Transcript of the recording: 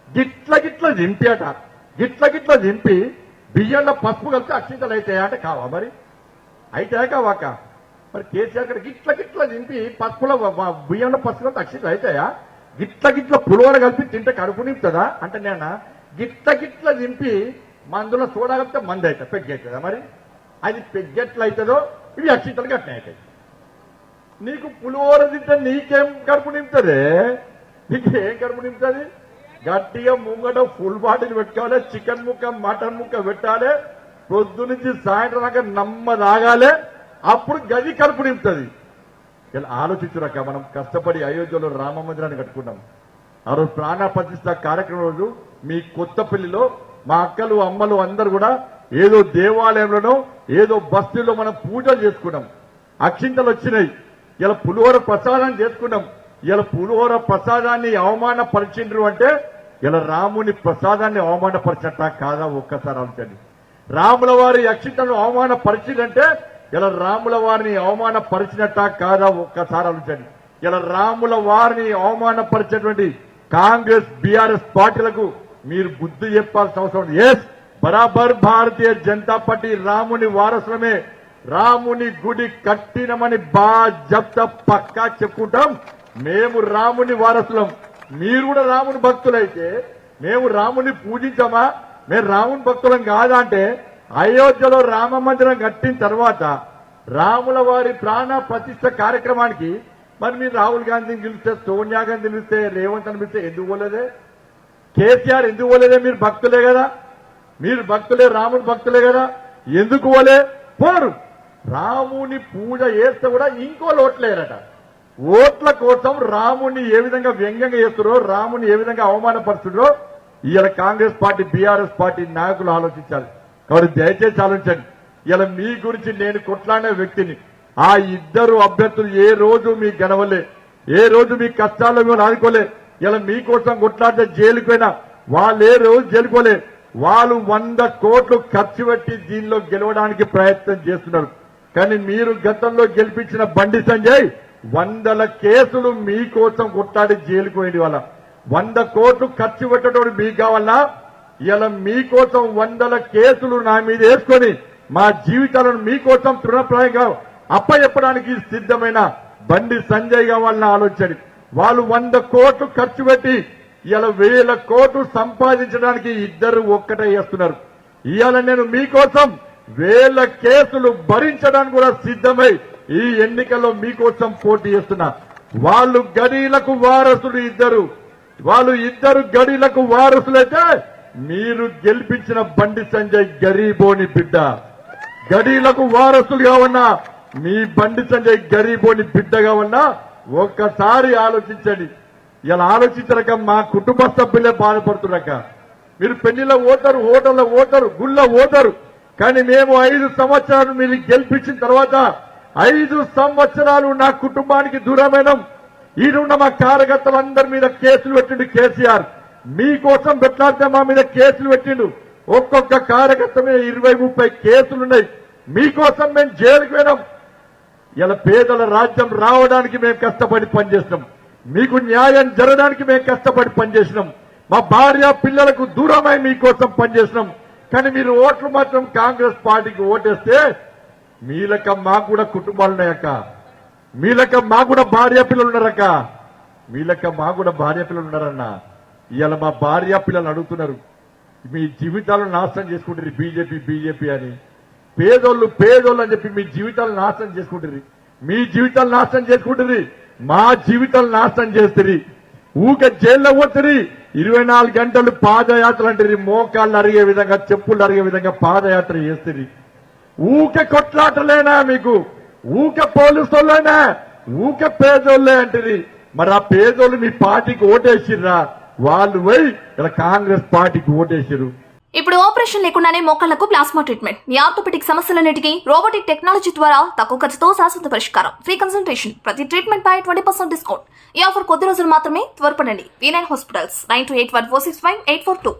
గిట్ల దింపేట గిట్ల దింపి బియ్యంలో పసుపు కలిసి అక్షింతలు అవుతాయా అంటే కావా మరి అయితే కావాక మరి కేసీఆర్ గారు గిట్ల దింపి పసుపులో బియ్యంలో పసుపు కలిసి అక్షింతలు అవుతాయా గిట్ల పులిహోర కలిపి తింటే కడుపు నింపుతుందా అంటే నేను గిట్ల దింపి మందులో సోడా కలిపితే మంది అవుతుంది పెగ్గవుతుందా మరి అది పెగ్గెట్లు అవుతుందో ఇవి అక్షింతలు గట్టిన అవుతాయి నీకు పులిహోర తింటే నీకేం కడుపు నింపుతుంది నీకేం కడుపు నింపుతుంది గట్టిగా ముంగట ఫుల్ బాటిల్ పెట్టుకోవాలి చికెన్ ముక్క మటన్ ముక్క పెట్టాలి పొద్దు నుంచి సాయంత్రం దాకా నమ్మదాగాలి అప్పుడు గది కడుపు నింపుతుంది ఇలా ఆలోచించురాక మనం కష్టపడి అయోధ్యలో రామ మందిరాన్ని కట్టుకున్నాం ఆ రోజు ప్రాణ ప్రతిష్ఠ కార్యక్రమం రోజు మీ కొత్తపల్లిలో మా అక్కలు అమ్మలు అందరూ కూడా ఏదో దేవాలయంలోనో ఏదో బస్తీలో మనం పూజలు చేసుకున్నాం అక్షింతలు వచ్చినాయి ఇలా పులిహోర ప్రసాదం చేసుకున్నాం ఇలా పులిహోర ప్రసాదాన్ని అవమానపరిచిండ్రు అంటే ఇలా రాముని ప్రసాదాన్ని అవమానపరిచట కాదా ఒక్కసారి ఆలోచండి రాముల వారి అక్షింతలను అవమానపరిచిందంటే ఇలా రాముల వారిని అవమానపరిచినట్ట కాదా ఒక్కసారి ఆలోచండి ఇలా రాముల వారిని అవమానపరిచేటువంటి కాంగ్రెస్ బీఆర్ఎస్ పార్టీలకు మీరు బుద్ధి చెప్పాల్సిన అవసరం ఉంది ఎస్ బరాబర్ భారతీయ జనతా పార్టీ రాముని వారసులమే రాముని గుడి కట్టినమని బాజప్త పక్కా చెప్పుకుంటాం మేము రాముని వారసులం మీరు కూడా రాముని భక్తులైతే మేము రాముని పూజించామా మేము రాముని భక్తులం కాదా అంటే అయోధ్యలో రామ మందిరం కట్టిన తర్వాత రాముల వారి ప్రాణ ప్రతిష్ఠ కార్యక్రమానికి మరి మీరు రాహుల్ గాంధీని పిలిస్తే సోనియా గాంధీని పిలిస్తే రేవంత్ అని పిలిస్తే ఎందుకు పోలేదే కేసీఆర్ ఎందుకు పోలేదే మీరు భక్తులే కదా మీరు భక్తులే రాముని భక్తులే కదా ఎందుకు పోలే పోరు రాముని పూజ చేస్తే కూడా ఇంకో ఓట్లేరట ఓట్ల కోసం రాముని ఏ విధంగా వ్యంగ్యంగా చేస్తున్నారో రాముని ఏ విధంగా అవమానపరుస్తున్నారో ఇవాళ కాంగ్రెస్ పార్టీ బీఆర్ఎస్ పార్టీ నాయకులు ఆలోచించాలి కాబట్టి దయచేసి ఆలోచించండి ఇలా మీ గురించి నేను కొట్లాడిన వ్యక్తిని ఆ ఇద్దరు అభ్యర్థులు ఏ రోజు మీ గెలవలే ఏ రోజు మీ కష్టాల్లో మేము ఆదుకోలే ఇలా మీకోసం కొట్లాడితే జైలుకు పోయినా వాళ్ళు ఏ రోజు జైలుకోలే వాళ్ళు 100 కోట్లు ఖర్చు పెట్టి దీనిలో గెలవడానికి ప్రయత్నం చేస్తున్నారు కానీ మీరు గతంలో గెలిపించిన బండి సంజయ్ 100 కేసులు మీకోసం కొట్లాడి జైలుకు పోయింది వాళ్ళ 100 కోట్లు ఖర్చు పెట్టడం మీకు కావాలన్నా ఇలా మీకోసం 100 కేసులు నా మీద వేసుకొని మా జీవితాలను మీకోసం తృణప్రాయంగా అప్పచెప్పడానికి సిద్ధమైన బండి సంజయ్ కావాలన్న ఆలోచన వాళ్ళు 100 కోట్లు ఖర్చు పెట్టి ఇలా 1000 కోట్లు సంపాదించడానికి ఇద్దరు ఒక్కటే చేస్తున్నారు ఇవాళ నేను మీకోసం 1000 కేసులు భరించడానికి కూడా సిద్ధమై ఈ ఎన్నికల్లో మీకోసం పోటీ చేస్తున్నా వాళ్ళు గడీలకు వారసులు ఇద్దరు వాళ్ళు ఇద్దరు గడీలకు వారసులైతే మీరు గెలిపించిన బండి సంజయ్ గరీబోని బిడ్డ గడీలకు వారసులుగా ఉన్నా మీ బండి సంజయ్ గరీబోని బిడ్డగా ఉన్నా ఒక్కసారి ఆలోచించండి ఇలా ఆలోచించరక మా కుటుంబ సభ్యులే బాధపడుతున్నక మీరు పెళ్లిలో ఓటరు హోటల్లో ఓటరు గుళ్ళో ఓటరు కానీ మేము 5 సంవత్సరాలు మీరు గెలిపించిన తర్వాత 5 సంవత్సరాలు నా కుటుంబానికి దూరమైన ఈడున్న మా కార్యకర్తలందరి మీద కేసులు పెట్టిండు కేసీఆర్ మీకోసం పెట్టాలంటే మా మీద కేసులు పెట్టిండు ఒక్కొక్క కార్యకర్త మీద 20-30 కేసులున్నాయి మీకోసం మేము జైలుకు పోయినాం ఇలా పేదల రాజ్యం రావడానికి మేము కష్టపడి పనిచేసినాం మీకు న్యాయం జరగడానికి మేము కష్టపడి పనిచేసినాం మా భార్య పిల్లలకు దూరమై మీకోసం పనిచేసినాం కానీ మీరు ఓట్లు మాత్రం కాంగ్రెస్ పార్టీకి ఓటేస్తే మీలక మాకు కూడా కుటుంబాలు ఉన్నాయక్క మీలక మాకు కూడా భార్య పిల్లలు ఉన్నారక్క మీలక మాకు కూడా భార్య పిల్లలు ఉన్నారన్న ఇవాళ మా భార్య పిల్లలు అడుగుతున్నారు మీ జీవితాలను నాశనం చేసుకుంటారు బీజేపీ అని పేదోళ్ళు అని చెప్పి మీ జీవితాలను నాశనం చేసుకుంటారు మీ జీవితాలు నాశనం చేసుకుంటారు మా జీవితాలు నాశనం చేస్తుంది ఊక జైల్లో పోతుంది 24 గంటలు పాదయాత్ర అంటే మోకాళ్ళు అరిగే విధంగా చెప్పులు అరిగే విధంగా పాదయాత్ర చేస్తుంది ఊక కొట్లాటలేనా మీకు ఊక పోలీసులేనా ఊక పేదోళ్ళే అంటది మరి ఆ పేదోళ్ళు మీ పార్టీకి ఓటేసిర్రా వాళ్ళు పోయి ఇలా కాంగ్రెస్ పార్టీకి ఓటేసారు ఇప్పుడు ఆపరేషన్ లేకుండానే మోకాళ్లకు ప్లాస్మా ట్రీట్మెంట్ మీ ఆర్థోపెటిక్ సమస్యలన్నిటికీ రోబోటిక్ టెక్నాలజీ ద్వారా తక్కువ ఖర్చుతో శాశ్వత పరిష్కారం ఫ్రీ కన్సల్టేషన్ ప్రతి ట్రీట్మెంట్ పై 20% డిస్కౌంట్ ఈ ఆఫర్ కొద్ది రోజులు మాత్రమే త్వరపడండి V9 హాస్పిటల్స్ 9281465842